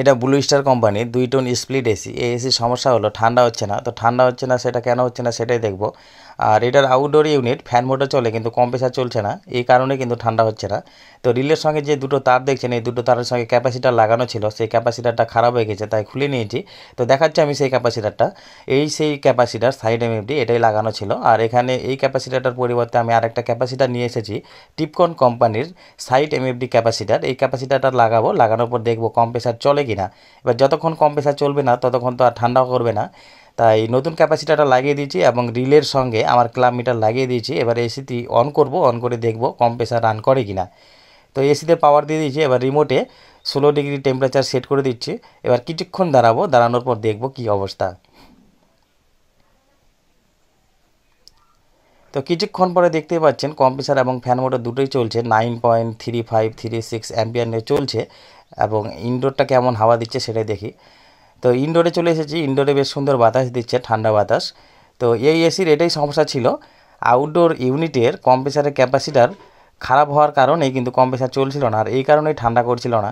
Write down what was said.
এটা blue star কোম্পানির 2 tone split AC. এই এসির সমস্যা হলো ঠান্ডা হচ্ছে না। তো ঠান্ডা হচ্ছে না সেটা কেন হচ্ছে না সেটাই দেখব। আর এটার আউটডোর ইউনিট ফ্যান মোটে চলে কিন্তু কম্প্রেসার চলছে না, এই কারণে কিন্তু ঠান্ডা হচ্ছে না। তো রিলের সঙ্গে যে দুটো তার দেখছেন, এই দুটো তারের সঙ্গে ক্যাপাসিটার লাগানো ছিল, সেই ক্যাপাসিটারটা খারাপ হয়ে গেছে, তাই খুলে নিয়েছি। তো দেখাচ্ছি আমি সেই ক্যাপাসিটারটা। সেই ক্যাপাসিটার সাইড এমএফডি এটাই লাগানো ছিল। আর এখানে এই ক্যাপাসিটারটার পরিবর্তে আমি আরেকটা ক্যাপাসিটার নিয়ে এসেছি, টিপকন কোম্পানির সাইড এমএফডি ক্যাপাসিটার। এই ক্যাপাসিটারটা লাগাবো, লাগানোর পর দেখবো কম্প্রেসার চলে কিনা। এবার যতক্ষণ কম্প্রেসার চলবে না ততক্ষণ তো আর ঠান্ডাও করবে না, তাই নতুন ক্যাপাসিটারটা লাগিয়ে দিয়েছি এবং রিলের সঙ্গে আমার ক্লাব মিটার লাগিয়ে দিয়েছি। এবার এসিটি অন করব, অন করে দেখব কম্প্রেসার রান করে কিনা। তো এসিতে পাওয়ার দিয়ে দিয়েছি, এবার রিমোটে 16 ডিগ্রি টেম্পারেচার সেট করে দিচ্ছি। এবার কিছুক্ষণ দাঁড়াবো, দাঁড়ানোর পর দেখব কি অবস্থা। তো কিছুক্ষণ পরে দেখতেই পাচ্ছেন কম্প্রেসার এবং ফ্যান মোটর দুটোই চলছে, 9.3536 অ্যাম্পিয়ার নিয়ে চলছে। এবং ইনডোরটা কেমন হাওয়া দিচ্ছে সেটাই দেখি। তো ইনডোরে চলে এসেছি, ইনডোরে বেশ সুন্দর বাতাস দিচ্ছে, ঠান্ডা বাতাস। তো এই এসির এটাই সমস্যা ছিল, আউটডোর ইউনিটের কম্প্রেসারের ক্যাপাসিটার খারাপ হওয়ার কারণেই কিন্তু কম্প্রেসার চলছিল না, আর এই কারণেই ঠান্ডা করছিল না।